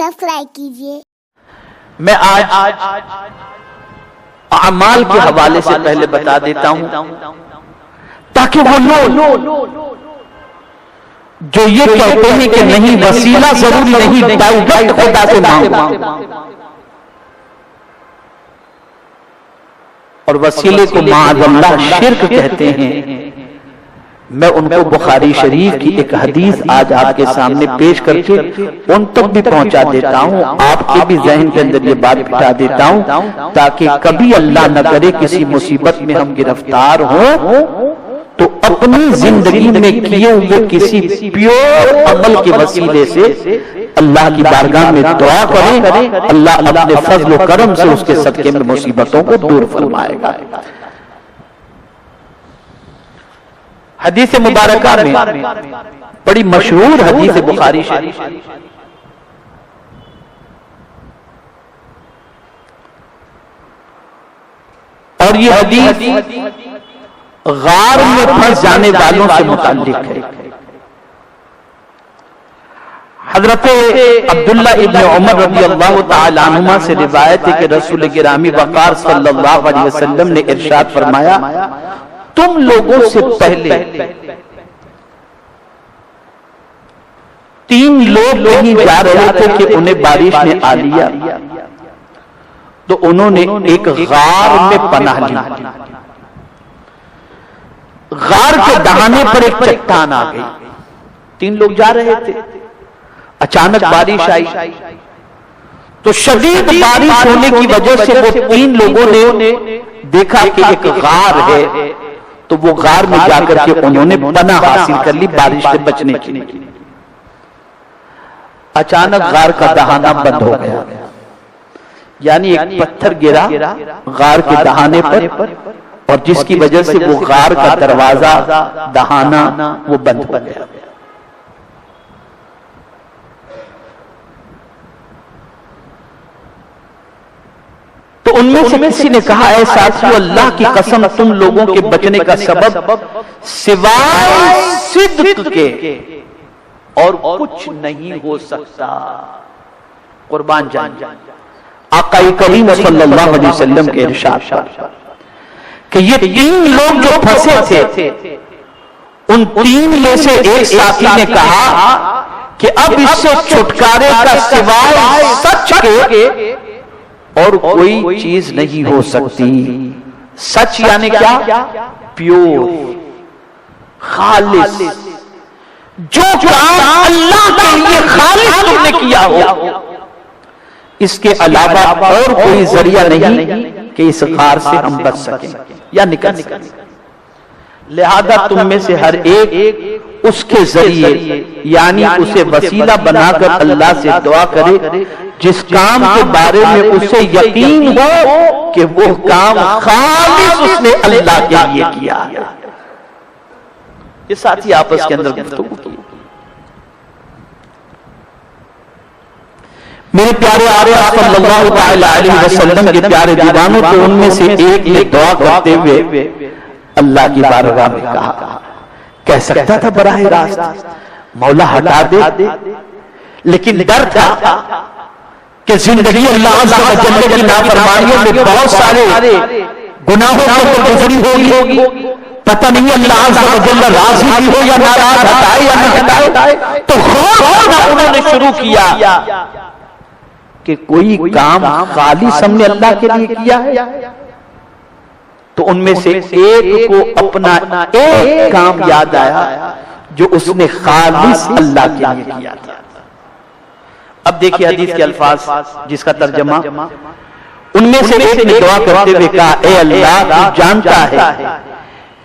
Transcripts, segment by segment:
Subscribe کیجیے۔ میں آج اعمال کے حوالے سے پہلے بتا دیتا ہوں تاکہ وہ لوگ جو یہ کہتے ہیں کہ نہیں وسیلہ ضروری نہیں، ڈائریکٹ خدا سے مانگو، اور وسیلے کو معاذ اللہ شرک کہتے ہیں، میں ان کو بخاری شریف کی ایک حدیث آج آپ کے سامنے پیش کر کے ان تک بھی پہنچا دیتا ہوں، آپ کے بھی ذہن کے اندر یہ بات بٹھا دیتا ہوں تاکہ کبھی اللہ نہ کرے کسی مصیبت میں ہم گرفتار ہوں تو اپنی زندگی میں کیے ہوئے کسی پیور عمل کے وسیلے سے اللہ کی بارگاہ میں دعا کریں، اللہ اپنے فضل و کرم سے اس کے صدقے میں مصیبتوں کو دور فرمائے گا۔ حدیث مبارکہ میں بڑی مشہور حدیث بخاری شریف، اور یہ حدیث غار میں پھنس جانے والوں سے متعلق ہے۔ حضرت عبداللہ ابن عمر رضی اللہ تعالی عنہما سے روایت ہے کہ رسول گرامی وقار صلی اللہ علیہ وسلم نے ارشاد فرمایا، تم لوگوں سے پہلے 3 لوگ کہیں جا رہے تھے کہ انہیں بارش نے آ لیا تو انہوں نے ایک غار میں پناہ لی۔ غار کے دہانے پر ایک چٹان آ گئی، 3 لوگ جا رہے تھے، اچانک بارش آئی تو شدید بارش ہونے کی وجہ سے وہ 3 لوگوں نے دیکھا کہ ایک غار ہے تو وہ غار میں جا کر کے انہوں نے پناہ حاصل کر لی بارش سے بچنے کے لیے۔ اچانک غار کا دہانہ بند ہو گیا، یعنی ایک پتھر گرا غار کے دہانے پر اور جس کی وجہ سے وہ غار کا دروازہ دہانہ وہ بند ہو گیا۔ تو ان میں سے کسی نے کہا، اے ساتھیو اللہ کی قسم تم لوگوں کے بچنے کا سبب سوائے صدق کے اور کچھ نہیں ہو سکتا۔ قربان جان آقا کریم صلی اللہ علیہ وسلم کے ارشاد کہ یہ 3 لوگ جو پھنسے تھے ان 3 میں سے ایک ساتھی نے کہا کہ اب اس سے چھٹکارے کا سوائے سچ کے اور کوئی چیز نہیں ہو سکتی۔ سچ یعنی کیا؟ پیور، خالص، جو کام اللہ کے لیے خالص تم نے کیا ہو، اس کے علاوہ اور کوئی ذریعہ نہیں کہ اس غار سے ہم بچ سکیں یا نکل سکیں۔ لہذا تم میں سے ہر ایک اس کے ذریعے یعنی اسے وسیلہ بنا کر اللہ سے دعا کرے جس کام کے بارے میں اسے یقین ہو کہ وہ کام خالص اس نے اللہ کے لیے کیا ہے۔ یہ ساتھی آپس کے اندر گفتگو کی۔ میرے پیارے آقا صلی اللہ علیہ وسلم کے پیارے دیوانوں تو ان میں سے ایک نے دعا کرتے ہوئے اللہ کی بارگاہ میں کہا، کہہ سکتا تھا براہ راست مولا ہٹا دے، لیکن ڈر تھا کہ زندگی اللہ عز و جل کی نافرمانیوں میں بہت سارے گناہوں کو گزری ہوگی، پتہ نہیں اللہ عز و جل راضی بھی ہو یا ناراض، ہٹائے یا نہ ہٹائے، تو غور انہوں نے شروع کیا کہ کوئی کام خالص ہم نے اللہ کے لیے کیا ہے۔ تو ان میں سے ایک کو اپنا ایک کام یاد آیا جو اس نے خالص اللہ کے لیے کیا تھا۔ اب دیکھیں حدیث کے الفاظ جس کا ترجمہ، ان میں سے ایک نے دعا کرتے ہوئے کہا، اے اللہ تو جانتا ہے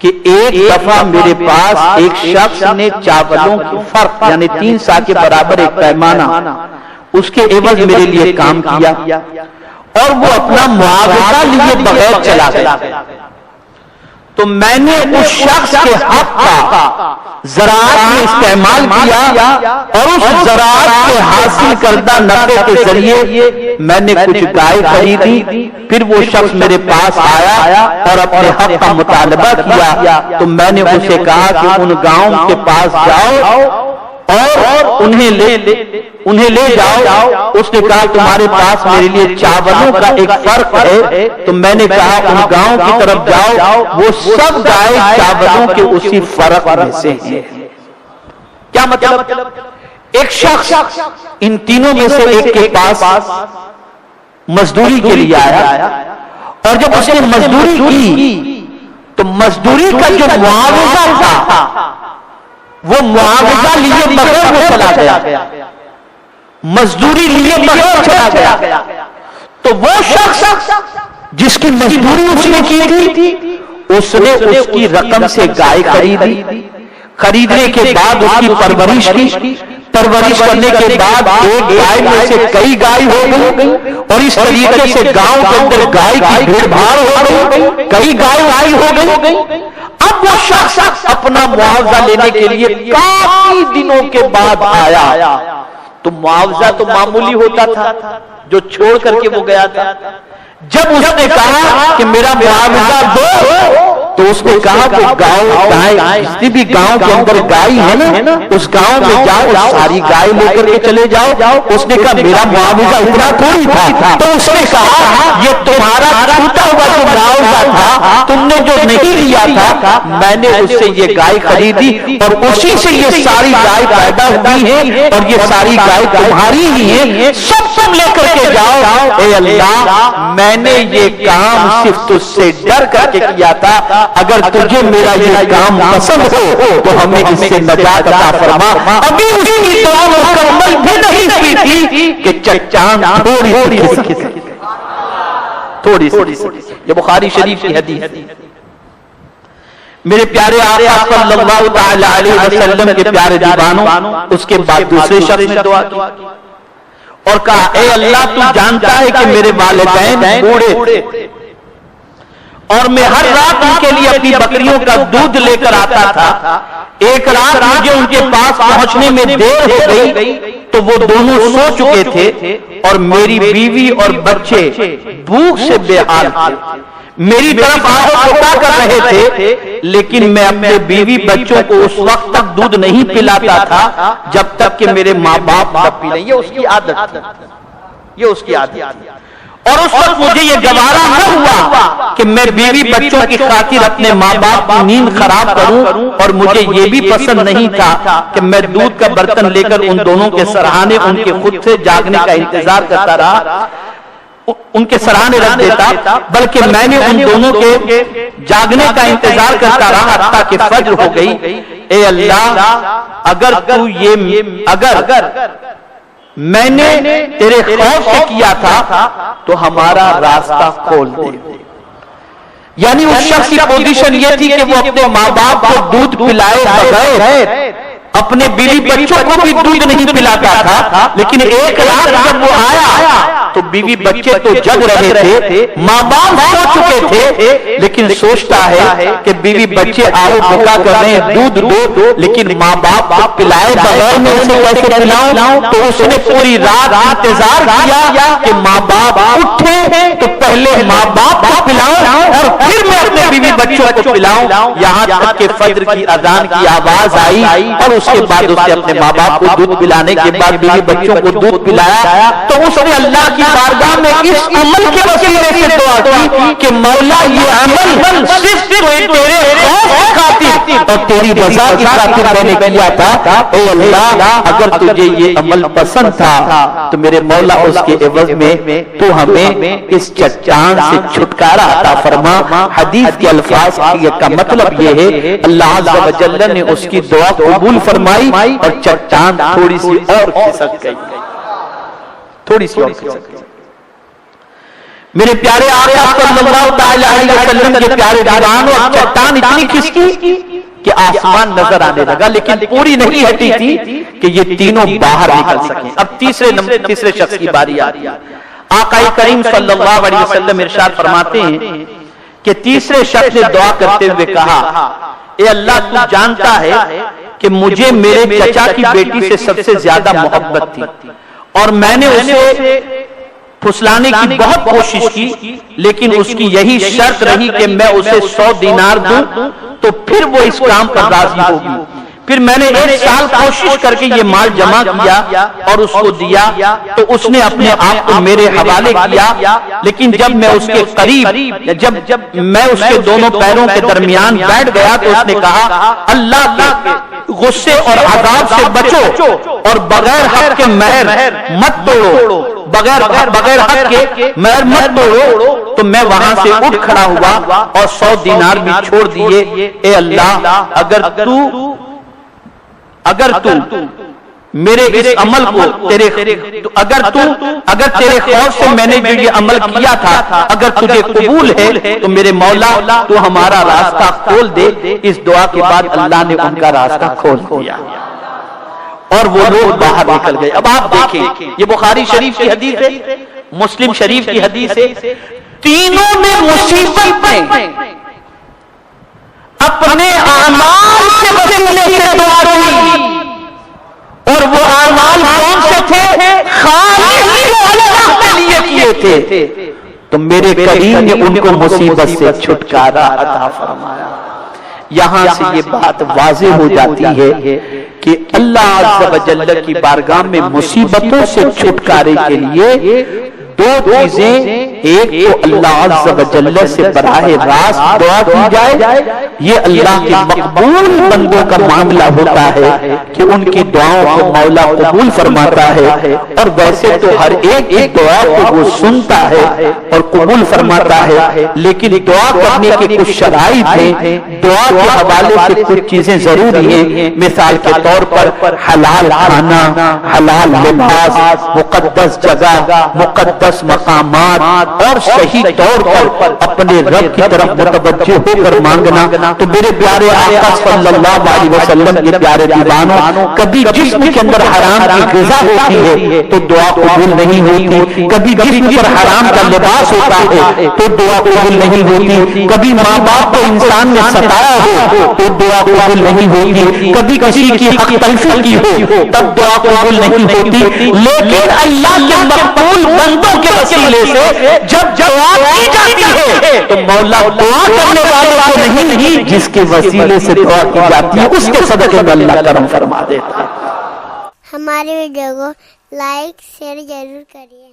کہ ایک دفعہ میرے پاس ایک شخص نے چاولوں کی فرق یعنی 3 سا کے برابر ایک پیمانہ اس کے عوض میرے لیے کام کیا اور وہ اپنا معاوضہ لیے بغیر چلا گیا، تو میں نے اس شخص کے حق کا زراعت میں استعمال کیا اور اس زراعت کے حاصل کردہ نفع کے ذریعے میں نے کچھ گائے خریدی، پھر وہ شخص میرے پاس آیا اور اپنے حق کا مطالبہ کیا، تو میں نے اسے کہا کہ ان گاؤں کے پاس جاؤ اور انہیں لے جاؤ. اس نے کہا تمہارے پاس میرے لیے چاولوں کا ایک فرق ہے. تو میں نے کہا ان گاؤں کی طرف جاؤ, وہ سب گائے چاولوں کے اسی فرق میں سے ہیں. کیا مطلب؟ ایک شخص ان تینوں میں سے ایک کے پاس مزدوری کے لیے آیا, اور جب اس نے مزدوری کی تو مزدوری کا جو معاوضہ تھا وہ معاوضہ لیے بغیر وہ چلا گیا, مزدوری لیے بغیر چلا گیا. تو وہ شخص جس کی مزدوری اس نے کی تھی اس نے اس کی رقم سے گائے خریدی. خریدنے کے بعد اس کی پرورش کی, پرورش کرنے کے بعد ایک گائے میں سے کئی گائے ہو گئی, اور اس طریقے سے گاؤں کے اندر گائے کی بھیڑ بھاڑ ہو گئی, کئی گائے ہو گئی. اب وہ شخص اپنا معاوضہ لینے کے لیے کافی دنوں کے بعد آیا. تو معاوضہ تو معمولی ہوتا تھا جو چھوڑ کر کے وہ گیا تھا. جب اس نے کہا کہ میرا معاوضہ دو تو اس نے کہا کہ جتنی بھی گاؤں کے اندر گائے ہے نا اس گاؤں میں جاؤ, ساری گائے لے کر کے چلے جاؤ. اس نے کہا میرا معاوضہ اتنا تھوڑی تھا. تو اس نے کہا یہ تمہارا ٹوٹا ہوا جو معاوضہ تھا تم نے جو نہیں لیا تھا, میں نے اس سے یہ گائے خریدی اور اسی سے یہ ساری گائے پیدا ہوئی ہے, اور یہ ساری گائے تمہاری ہی ہیں, سب تم لے کر کے جاؤ. اے اللہ, میں نے یہ کام صرف تجھ سے ڈر کر کے کیا تھا, اگر تجھے میرا یہ کام پسند ہو تو ہمیں اس سے نجات عطا فرما. ابھی اس کی دعا مکمل بھی نہیں کی تھی کہ چٹان تھوڑی سی. یہ بخاری شریف کی حدیث. میرے پیارے آقا صلی اللہ تعالی علیہ وسلم کے پیارے دیوانوں, اس کے بعد دوسرے شخص نے دعا کی اور کہا اے اللہ تو جانتا ہے کہ میرے والدین بوڑھے اور میں ہر رات ان کے لیے اپنی بکریوں کا دودھ لے کر آتا تھا. ایک رات مجھے ان کے پاس پہنچنے میں دیر ہو گئی تو وہ دونوں سو چکے تھے اور میری بیوی اور بچے بھوک سے بے حال تھے. میری طرف آہو پکا کر رہے تھے, لیکن میں اپنے بیوی بچوں کو اس وقت تک دودھ نہیں پلاتا تھا جب تک کہ میرے ماں باپ نہ پی لیں. یہ اس کی عادت تھی, یہ اس کی عادت تھی. اور اس وقت مجھے یہ گوارا نہ ہوا کہ میں بیوی بچوں کی خاطر اپنے ماں باپ کی نیند خراب کروں, اور مجھے یہ بھی پسند نہیں تھا کہ میں دودھ کا برتن لے کر ان دونوں کے سرہانے ان کے خود سے جاگنے کا انتظار کرتا رہا, ان کے سرہانے رکھ دیتا, بلکہ میں نے ان دونوں کے جاگنے کا انتظار کرتا رہا حتیٰ کہ فجر ہو گئی. اے اللہ, اگر میں نے تیرے خوف سے کیا تھا تو ہمارا راستہ کھول دے. یعنی اس شخص کی پوزیشن یہ تھی کہ وہ اپنے ماں باپ کو دودھ پلائے بغیر اپنے بیوی بچوں کو بھی دودھ نہیں پلاتا تھا. لیکن ایک رات جب وہ آیا تو بیوی بچے تو جگ رہے تھے, ماں باپ سو چکے تھے, لیکن سوچتا ہے کہ بیوی بچے آہو بکا کر رہے ہیں دودھ دو, لیکن ماں باپ کو پلائے بغیر میں اسے کیسے پلاؤں. تو اس نے پوری رات انتظار کیا کہ ماں باپ اٹھے تو پہلے ماں باپ کو پلاؤں اور پھر میں اپنے بیوی بچوں کو پلاؤں. یہاں تک کہ فجر کی اذان کی آواز آئی اور اس کے بعد اس نے اپنے ماں باپ کو دودھ پلانے کے بعد بیوی بچوں کو دودھ پلایا. تو اس نے اللہ کی بارگاہ میں اس عمل کے وسیلے سے دعا کی کہ مولا یہ عمل صرف تیرے خوف کی خاطر اور تیری رضا کی خاطر میں نے کیا تھا. اے اللہ, اگر تجھے یہ عمل پسند تھا تو میرے مولا اس کے عوض میں تو ہمیں اس چٹان سے چھٹکارا عطا فرما. حدیث کے الفاظ کا مطلب یہ ہے اللہ عز و جل نے اس کی دعا قبول فرمائی اور چٹان تھوڑی سی اور کھسک گئی, تھوڑی سی اور کھسک گئی. میرے پیارے آقا صلی اللہ تعالی علیہ وسلم کے پیارے دیوانوں, چٹان اتنی کھسکی کہ آسمان نظر آنے لگا, لیکن پوری نہیں ہٹی تھی کہ یہ تینوں باہر نکل سکیں. اب تیسرے شخص کی باری آ رہی ہے. آقا کریم صلی اللہ علیہ وسلم ارشاد فرماتے ہیں کہ تیسرے شخص نے دعا کرتے ہوئے کہا اے اللہ, تو جانتا ہے کہ مجھے میرے چچا کی بیٹی سے سب سے زیادہ محبت تھی اور میں نے اسے پھسلانے کی بہت کوشش کی, لیکن اس کی یہی شرط رہی کہ میں اسے 100 دینار دوں تو پھر وہ اس کام پر راضی ہوگی. پھر میں نے 1 سال کوشش کر کے یہ مال جمع کیا اور اس کو دیا تو اس نے اپنے آپ کو میرے حوالے کیا، لیکن جب میں اس کے قریب، جب میں اس کے دونوں پیروں کے درمیان بیٹھ گیا تو اس نے کہا اللہ کے غصے اور عذاب سے بچو اور بغیر حق کے مہر مت توڑو، بغیر حق کے مہر مت توڑو۔ تو میں وہاں سے اٹھ کھڑا ہوا اور 100 دینار بھی چھوڑ دیے۔ اے اللہ، اگر تو میرے اس عمل کو اگر تیرے خوف سے میں نے جو یہ عمل کیا تھا اگر تجھے قبول ہے تو میرے مولا تو ہمارا راستہ کھول دے۔ اس دعا کے بعد اللہ نے ان کا راستہ کھول دیا اور وہ لوگ باہر نکل گئے۔ اب آپ دیکھیں، یہ بخاری شریف کی حدیث ہے، مسلم شریف کی حدیث ہے، تینوں نے مصیبت میں اپنے اعمال کے وسیلے سے دعا کی، اور وہ اعمال کون سے تھے؟ خالص اللہ کے لیے کیے تھے۔ تو میرے کریم نے ان کو مصیبت سے چھٹکارا عطا فرمایا۔ یہاں سے یہ بات واضح ہو جاتی ہے کہ اللہ عز و جل کی بارگاہ میں مصیبتوں سے چھٹکارے کے لیے 2 چیزیں، ایک تو اللہ عز و جل سے براہ راست دعا کی جائے، یہ اللہ کے مقبول بندوں کا معاملہ ہوتا ہے کہ ان کی دعاؤں کو مولا قبول فرماتا ہے، اور ویسے تو ہر ایک دعا کو وہ سنتا ہے اور قبول فرماتا ہے، لیکن دعا کرنے کی کچھ شرائط ہیں، دعا کے حوالے سے کچھ چیزیں ضروری ہیں۔ مثال کے طور پر حلال کھانا، حلال لباس، مقدس جگہ، مقدس مقامات، اور صحیح طور پر اپنے رب کی طرف متوجہ ہو کر مانگنا۔ تو میرے پیارے آقا صلی اللہ علیہ وسلم کے پیارے دیوانوں، کبھی جسم کے اندر حرام کی غذا ہوتی ہے تو دعا قبول نہیں ہوتی، کبھی جسم پر حرام کا لباس ہوتا ہے تو دعا قبول نہیں ہوتی، کبھی ماں باپ کو انسان نے ستایا ہو تو دعا قبول نہیں ہوتی، کبھی کسی کی حق تلفی کی ہو تب دعا قبول نہیں ہوتی۔ لیکن اللہ کے مقبول بندوں کے وسیلے سے جب دعا کی جاتی ہے تو مولا دعا کرنے والوں کو نہیں، جس کے وسیلے سے دعا کی جاتی ہے اس کے صدقے میں اللہ کرم فرما دیتا ہے۔ ہماری ویڈیو کو لائک شیئر ضرور کریے۔